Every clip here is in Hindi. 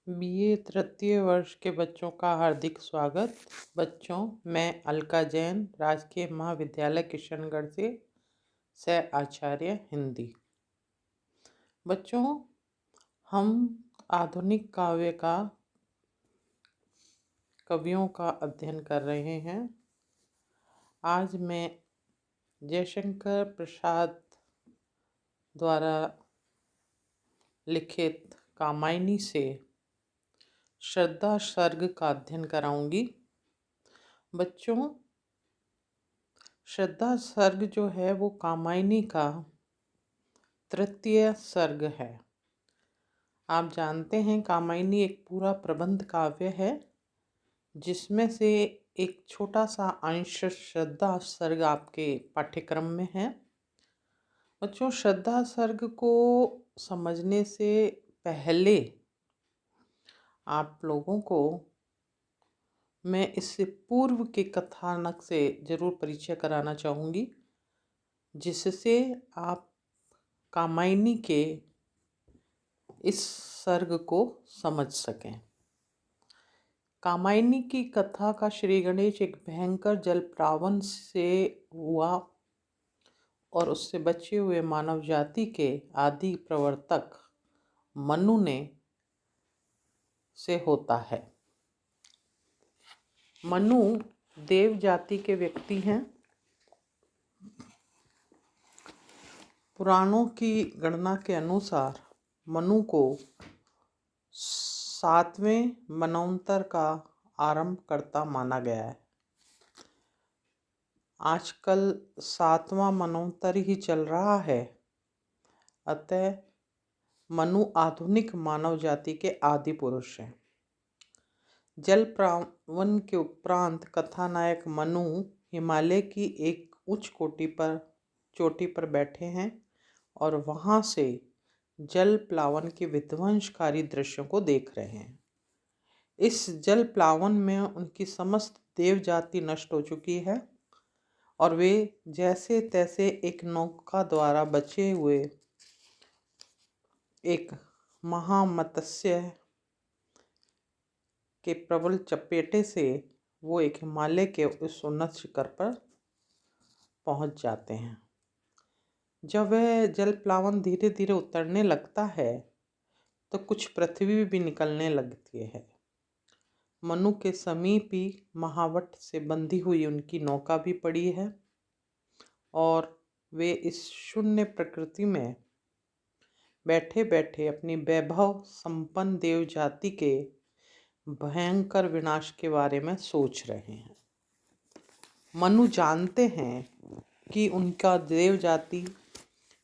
बीए तृतीय वर्ष के बच्चों का हार्दिक स्वागत। बच्चों, मैं अलका जैन, राजकीय महाविद्यालय किशनगढ़ से सह आचार्य हिंदी। बच्चों, हम आधुनिक काव्य का कवियों का अध्ययन कर रहे हैं। आज मैं जयशंकर प्रसाद द्वारा लिखित कामायनी से श्रद्धा सर्ग का अध्ययन कराऊंगी। बच्चों, श्रद्धा सर्ग जो है वो कामायनी का तृतीय सर्ग है। आप जानते हैं कामायनी एक पूरा प्रबंध काव्य है जिसमें से एक छोटा सा अंश श्रद्धा सर्ग आपके पाठ्यक्रम में है। बच्चों, श्रद्धा सर्ग को समझने से पहले आप लोगों को मैं इससे पूर्व के कथानक से ज़रूर परिचय कराना चाहूँगी, जिससे आप कामायनी के इस सर्ग को समझ सकें। कामायनी की कथा का श्री गणेश एक भयंकर जलप्लावन से हुआ और उससे बचे हुए मानव जाति के आदि प्रवर्तक मनु ने से होता है। मनु देव जाति के व्यक्ति हैं। पुराणों की गणना के अनुसार मनु को 7वें मनवंतर का आरंभकर्ता माना गया है। आजकल 7वां मनवंतर ही चल रहा है, अतः मनु आधुनिक मानव जाति के आदि पुरुष हैं। जलप्लावन के उपरांत कथानायक मनु हिमालय की एक उच्च चोटी पर बैठे हैं और वहाँ से जलप्लावन के विध्वंसकारी दृश्यों को देख रहे हैं। इस जलप्लावन में उनकी समस्त देव जाति नष्ट हो चुकी है और वे जैसे तैसे एक नौका द्वारा बचे हुए एक महामत्स्य के प्रबल चपेटे से वो एक हिमालय के उस उन्नत शिखर पर पहुंच जाते हैं। जब वह जलप्लावन धीरे धीरे उतरने लगता है तो कुछ पृथ्वी भी निकलने लगती है। मनु के समीप ही महावट से बंधी हुई उनकी नौका भी पड़ी है और वे इस शून्य प्रकृति में बैठे बैठे अपनी वैभव संपन्न देव जाति के भयंकर विनाश के बारे में सोच रहे हैं। मनु जानते हैं कि उनका देव जाति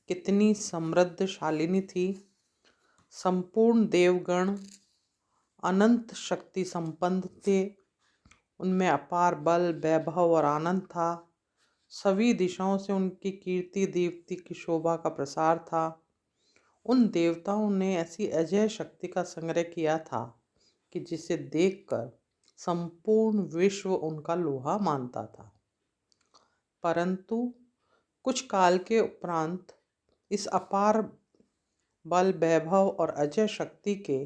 कितनी समृद्धशालिनी थी। संपूर्ण देवगण अनंत शक्ति संपन्न थे। उनमें अपार बल, वैभव और आनंद था। सभी दिशाओं से उनकी कीर्ति दीप्ति की शोभा का प्रसार था। उन देवताओं ने ऐसी अजय शक्ति का संग्रह किया था कि जिसे देखकर संपूर्ण विश्व उनका लोहा मानता था। परंतु कुछ काल के उपरांत इस अपार बल, वैभव और अजय शक्ति के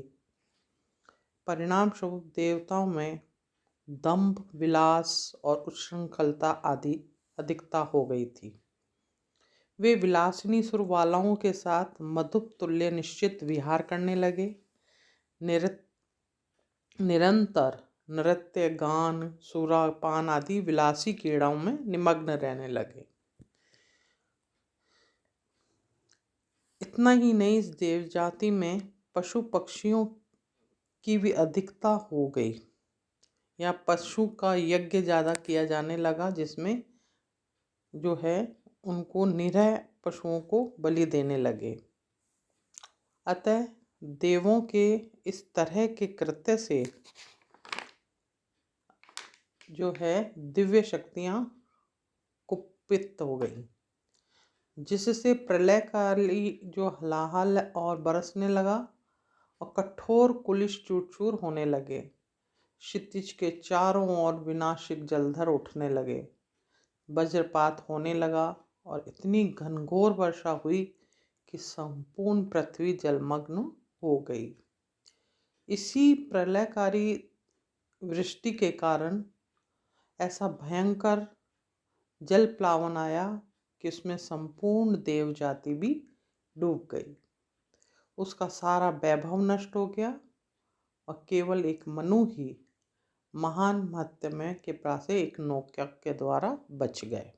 परिणाम स्वरूप देवताओं में दंभ, विलास और उच्छृंखलता आदि अधिकता हो गई थी। वे विलासिनी सुरबालाओं के साथ मधुप तुल्य निश्चित विहार करने लगे। निरंतर नृत्य, गान, सुरापान आदि विलासी क्रीड़ाओं में निमग्न रहने लगे। इतना ही नहीं, इस देव जाति में पशु पक्षियों की भी अधिकता हो गई। या पशु का यज्ञ ज़्यादा किया जाने लगा, जिसमें जो है उनको निरह पशुओं को बलि देने लगे। अतः देवों के इस तरह के कृत्य से जो है दिव्य शक्तियाँ कुपित हो गई, जिससे प्रलयकाली जो हलाहल और बरसने लगा और कठोर कुलिश चूर होने लगे। क्षितिज के चारों ओर विनाशिक जलधर उठने लगे। वज्रपात होने लगा और इतनी घनघोर वर्षा हुई कि संपूर्ण पृथ्वी जलमग्न हो गई। इसी प्रलयकारी वृष्टि के कारण ऐसा भयंकर जल प्लावन आया कि उसमें संपूर्ण देव जाति भी डूब गई। उसका सारा वैभव नष्ट हो गया और केवल एक मनु ही महान महात्म्य के पास एक नौका के द्वारा बच गए।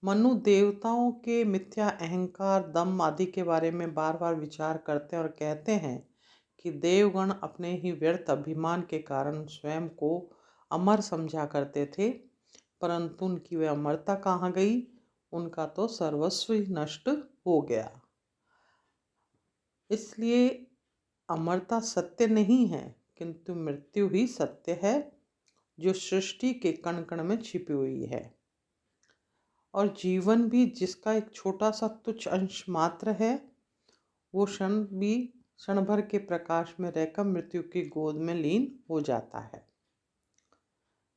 मनु देवताओं के मिथ्या अहंकार, दम आदि के बारे में बार बार विचार करते हैं और कहते हैं कि देवगण अपने ही व्यर्थ अभिमान के कारण स्वयं को अमर समझा करते थे, परंतु उनकी वह अमरता कहाँ गई? उनका तो सर्वस्व ही नष्ट हो गया। इसलिए अमरता सत्य नहीं है, किंतु मृत्यु ही सत्य है, जो सृष्टि के कण कण में छिपी हुई है। और जीवन भी जिसका एक छोटा सा तुच्छ अंश मात्र है, वो क्षण भर के प्रकाश में रहकर मृत्यु की गोद में लीन हो जाता है।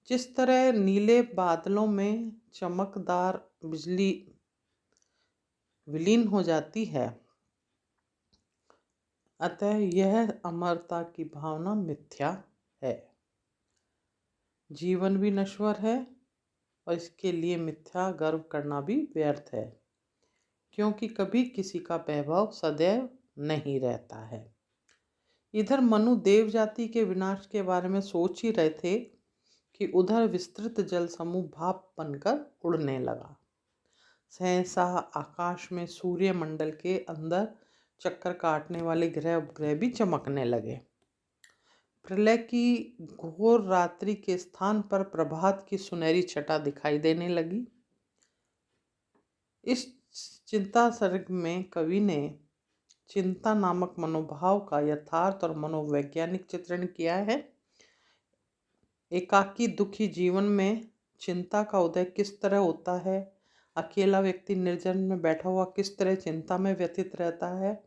जिस तरह नीले बादलों में चमकदार बिजली विलीन हो जाती है, अतः यह अमरता की भावना मिथ्या है। जीवन भी नश्वर है और इसके लिए मिथ्या गर्व करना भी व्यर्थ है, क्योंकि कभी किसी का वैभव सदैव नहीं रहता है। इधर मनु देव जाति के विनाश के बारे में सोच ही रहे थे कि उधर विस्तृत जल समूह भाप बनकर उड़ने लगा। सहसा आकाश में सूर्य मंडल के अंदर चक्कर काटने वाले ग्रह उपग्रह भी चमकने लगे। प्रलय की घोर रात्रि के स्थान पर प्रभात की सुनहरी छटा दिखाई देने लगी। इस चिंता सर्ग में कवि ने चिंता नामक मनोभाव का यथार्थ और मनोवैज्ञानिक चित्रण किया है। एकाकी दुखी जीवन में चिंता का उदय किस तरह होता है, अकेला व्यक्ति निर्जन में बैठा हुआ किस तरह चिंता में व्यतीत रहता है,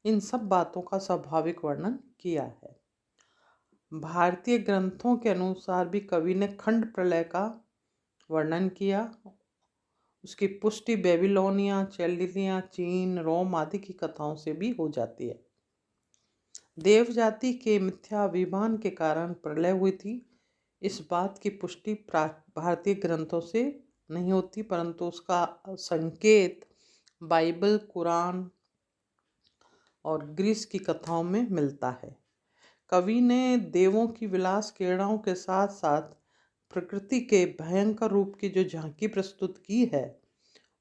इन सब बातों का स्वाभाविक वर्णन किया है। भारतीय ग्रंथों के अनुसार भी कवि ने खंड प्रलय का वर्णन किया। उसकी पुष्टि बेबीलोनिया, चैल्डिया, चीन, रोम आदि की कथाओं से भी हो जाती है। देव जाति के मिथ्याभिमान के कारण प्रलय हुई थी, इस बात की पुष्टि भारतीय ग्रंथों से नहीं होती, परंतु उसका संकेत बाइबल, कुरान और ग्रीस की कथाओं में मिलता है। कवि ने देवों की विलास क्रीड़ाओं के साथ साथ प्रकृति के भयंकर रूप की जो झांकी प्रस्तुत की है,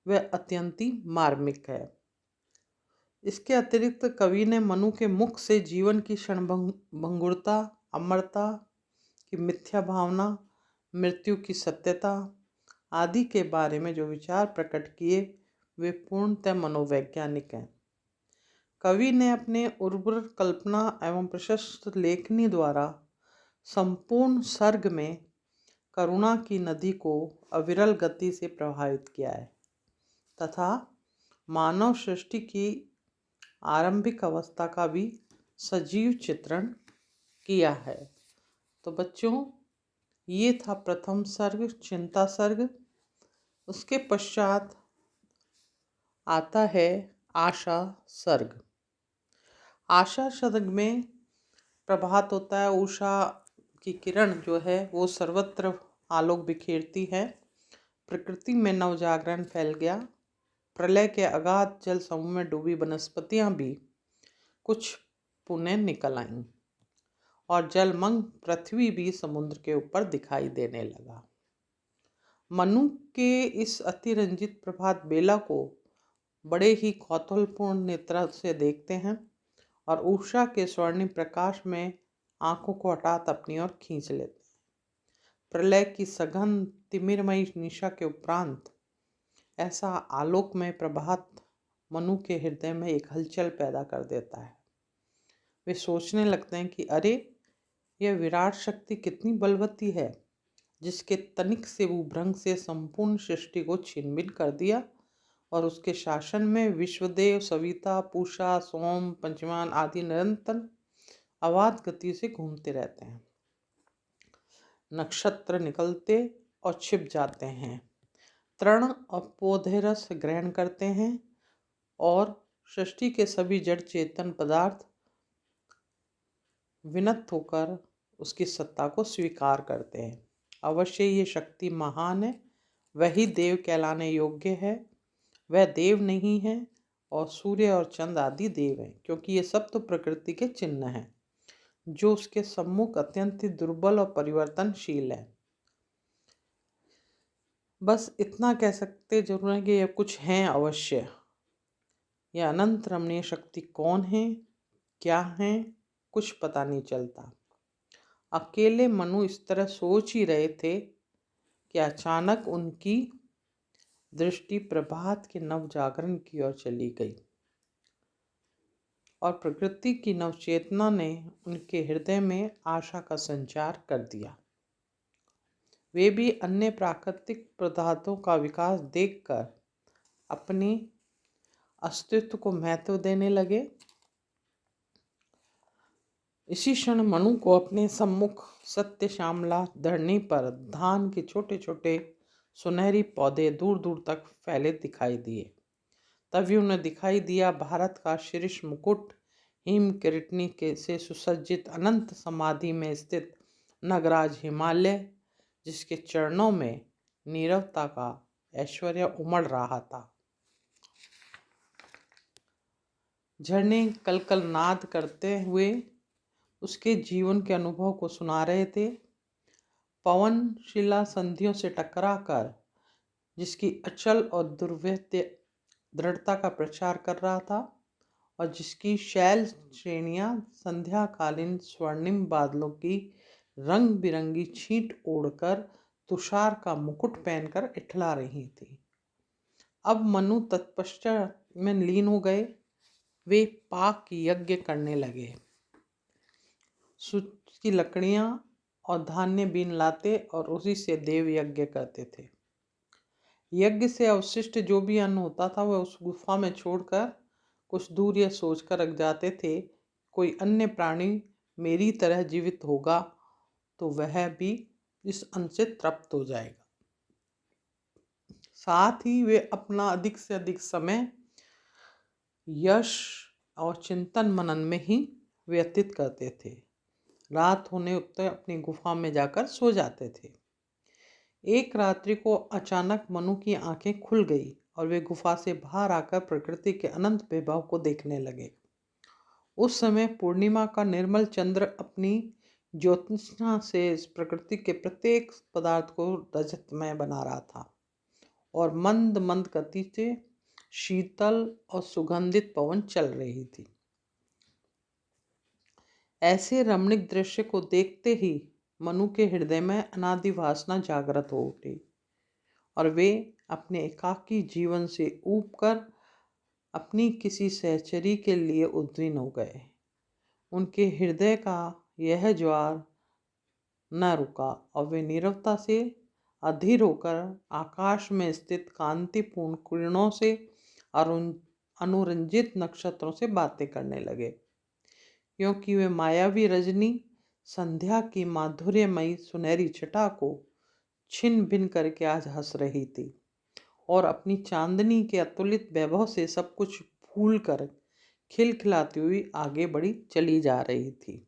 वह अत्यंत ही मार्मिक है। इसके अतिरिक्त कवि ने मनु के मुख से जीवन की क्षणभंगुरता, अमरता की मिथ्या भावना, मृत्यु की सत्यता आदि के बारे में जो विचार प्रकट किए, वे पूर्णतः मनोवैज्ञानिक हैं। कवि ने अपने उर्वर कल्पना एवं प्रशस्त लेखनी द्वारा संपूर्ण सर्ग में करुणा की नदी को अविरल गति से प्रवाहित किया है तथा मानव सृष्टि की आरंभिक अवस्था का भी सजीव चित्रण किया है। तो बच्चों, ये था प्रथम सर्ग, चिंता सर्ग। उसके पश्चात आता है आशा सर्ग। आशा सर्ग में प्रभात होता है, उषा की किरण जो है वो सर्वत्र आलोक बिखेरती है। प्रकृति में नवजागरण फैल गया। प्रलय के अगाध जल समूह में डूबी वनस्पतियां भी कुछ पुनः निकल आईं और जलमग्न पृथ्वी भी समुद्र के ऊपर दिखाई देने लगा। मनु के इस अतिरंजित प्रभात बेला को बड़े ही कौतूहलपूर्ण नेत्र से देखते हैं और उषा के स्वर्णिम प्रकाश में आंखों को हठात अपनी ओर खींच लेते हैं। प्रलय की सघन तिमिरमयी निशा के उपरांत ऐसा आलोकमय प्रभात मनु के हृदय में एक हलचल पैदा कर देता है। वे सोचने लगते हैं कि अरे, यह विराट शक्ति कितनी बलवती है, जिसके तनिक से भ्रंग से संपूर्ण सृष्टि को छिन्न-भिन्न कर दिया और उसके शासन में विश्वदेव, सविता, पूषा, सोम, पंचमान आदि निरंतर अवाध गति से घूमते रहते हैं। नक्षत्र निकलते और छिप जाते हैं, तृण और पौधे रस ग्रहण करते हैं और सृष्टि के सभी जड़ चेतन पदार्थ विनत होकर उसकी सत्ता को स्वीकार करते हैं। अवश्य ये शक्ति महान है, वही देव कहलाने योग्य है। वह देव नहीं है और सूर्य और चंद्र आदि देव हैं, क्योंकि ये सब तो प्रकृति के चिन्ह हैं जो उसके सम्मुख अत्यंत ही दुर्बल और परिवर्तनशील है। बस इतना कह सकते जरूर है कि ये कुछ हैं अवश्य। यह अनंत रमणीय शक्ति कौन है, क्या है, कुछ पता नहीं चलता। अकेले मनु इस तरह सोच ही रहे थे कि अचानक उनकी दृष्टि प्रभात के नव जागरण की ओर चली गई और प्रकृति की नवचेतना ने उनके हृदय में आशा का संचार कर दिया। वे भी अन्य प्राकृतिक पदार्थों का विकास देखकर अपने अस्तित्व को महत्व देने लगे। इसी क्षण मनु को अपने सम्मुख सत्य श्यामला धरनी पर धान के छोटे छोटे सुनहरी पौधे दूर दूर तक फैले दिखाई दिए। तभी उन्हें दिखाई दिया भारत का शीर्ष मुकुट हिम किरीटनी के से सुसज्जित अनंत समाधि में स्थित नगराज हिमालय, जिसके चरणों में नीरवता का ऐश्वर्य उमड़ रहा था। झरने कल कल नाद करते हुए उसके जीवन के अनुभव को सुना रहे थे। पवन शिला संधियों से टकरा कर जिसकी अचल और दुर्वेद्य दृढ़ता का प्रचार कर रहा था और जिसकी शैल श्रेणियां संध्याकालीन स्वर्णिम बादलों की रंग बिरंगी छींट ओढ़कर तुषार का मुकुट पहनकर इठला रही थी। अब मनु तत्पश्चात में लीन हो गए। वे पाक यज्ञ करने लगे, सूच की लकड़ियां और धान्य बीन लाते और उसी से देव यज्ञ करते थे। यज्ञ से अवशिष्ट जो भी अन्न होता था वह उस गुफा में छोड़कर कुछ दूर यह सोचकर रख जाते थे, कोई अन्य प्राणी मेरी तरह जीवित होगा तो वह भी इस अन्न से तृप्त हो जाएगा। साथ ही वे अपना अधिक से अधिक समय यश और चिंतन मनन में ही व्यतीत करते थे। रात होने उत्तर अपनी गुफा में जाकर सो जाते थे। एक रात्रि को अचानक मनु की आंखें खुल गई और वे गुफा से बाहर आकर प्रकृति के अनंत वैभव को देखने लगे। उस समय पूर्णिमा का निर्मल चंद्र अपनी ज्योत्सना से इस प्रकृति के प्रत्येक पदार्थ को रजतमय बना रहा था और मंद मंद गति से शीतल और सुगंधित पवन चल रही थी। ऐसे रमणीक दृश्य को देखते ही मनु के हृदय में अनादि वासना जागृत हो उठी और वे अपने एकाकी जीवन से ऊब कर अपनी किसी सहचरी के लिए उद्विग्न हो गए। उनके हृदय का यह ज्वार न रुका और वे नीरवता से अधीर होकर आकाश में स्थित कांतिपूर्ण किरणों से अनुरंजित नक्षत्रों से बातें करने लगे, क्योंकि वे मायावी रजनी संध्या की माधुर्यमयी सुनहरी छटा को छिन्न भिन्न करके आज हंस रही थी और अपनी चांदनी के अतुलित वैभव से सब कुछ भूल कर खिलखिलाती हुई आगे बढ़ी चली जा रही थी।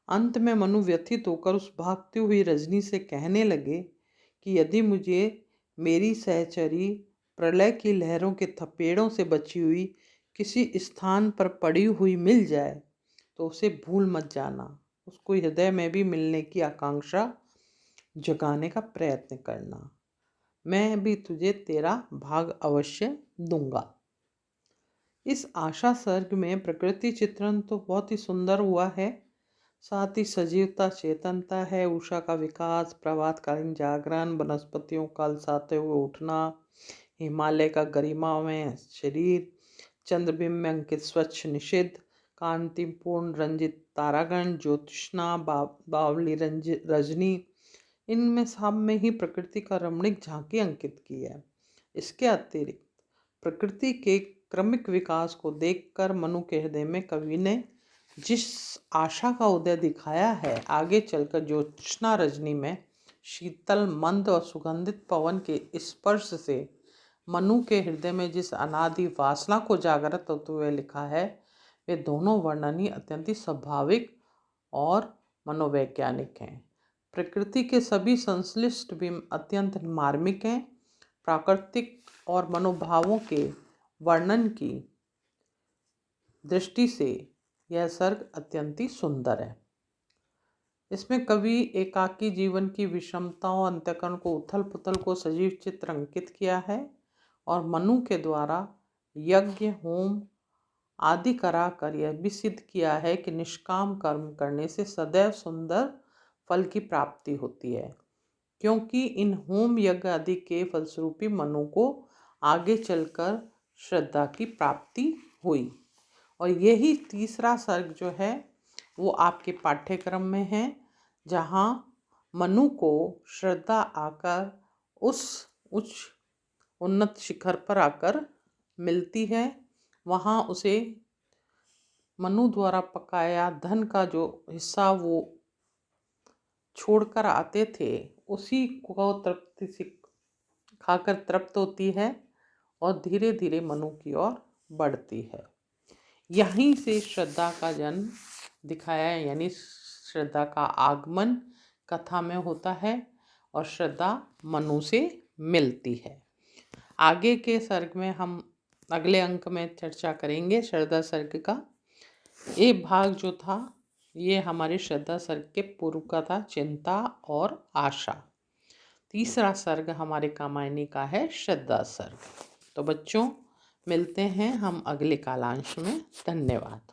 अंत में मनु व्यथित होकर उस भागती हुई रजनी से कहने लगे कि यदि मुझे मेरी सहचरी प्रलय की लहरों के थपेड़ों से बची हुई किसी स्थान पर पड़ी हुई मिल जाए तो उसे भूल मत जाना, उसको हृदय में भी मिलने की आकांक्षा जगाने का प्रयत्न करना। मैं भी तुझे तेरा भाग अवश्य दूंगा। इस आशा सर्ग में प्रकृति चित्रण तो बहुत ही सुंदर हुआ है, साथ ही सजीवता चेतनता है, उषा का विकास, प्रभातकालीन जागरण, वनस्पतियों का अलसाते हुए उठना, हिमालय का गरिमामय शरीर, चंद्रबिंब में अंकित स्वच्छ निषिद्ध, कांतिपूर्ण रंजित तारागण, ज्योतिष्णा बावली रजनी, इनमें सब में ही प्रकृति का रमणीक झांकी अंकित की है। इसके अतिरिक्त प्रकृति के क्रमिक विकास को देखकर मनु के हृदय में कवि ने जिस आशा का उदय दिखाया है, आगे चलकर ज्योत्स्ना रजनी में शीतल मंद और सुगंधित पवन के स्पर्श से मनु के हृदय में जिस अनादि वासना को जागृत होते हुए लिखा है, वे दोनों वर्णन ही अत्यंत ही स्वाभाविक और मनोवैज्ञानिक हैं। प्रकृति के सभी संश्लिष्ट भी अत्यंत मार्मिक हैं। प्राकृतिक और मनोभावों के वर्णन की दृष्टि से यह सर्ग अत्यंत ही सुंदर है। इसमें कवि एकाकी जीवन की विषमताओं, अंतःकरण को, उथल पुथल को सजीव चित्र अंकित किया है और मनु के द्वारा यज्ञ, होम आदि कराकर यह भी सिद्ध किया है कि निष्काम कर्म करने से सदैव सुंदर फल की प्राप्ति होती है, क्योंकि इन होम यज्ञ आदि के फलस्वरूप मनु को आगे चलकर श्रद्धा की प्राप्ति हुई। और यही तीसरा सर्ग जो है वो आपके पाठ्यक्रम में है, जहाँ मनु को श्रद्धा आकर उस उच्च उन्नत शिखर पर आकर मिलती है। वहाँ उसे मनु द्वारा पकाया धन का जो हिस्सा वो छोड़कर आते थे, उसी को तृप्ति से खाकर तृप्त होती है और धीरे धीरे मनु की ओर बढ़ती है। यहीं से श्रद्धा का जन्म दिखाया है, यानी श्रद्धा का आगमन कथा में होता है और श्रद्धा मनु से मिलती है। आगे के सर्ग में हम अगले अंक में चर्चा करेंगे श्रद्धा सर्ग का। ये भाग जो था ये हमारे श्रद्धा सर्ग के पूर्व का था, चिंता और आशा। तीसरा सर्ग हमारे कामायनी का है श्रद्धा सर्ग। तो बच्चों, मिलते हैं हम अगले कालांश में। धन्यवाद।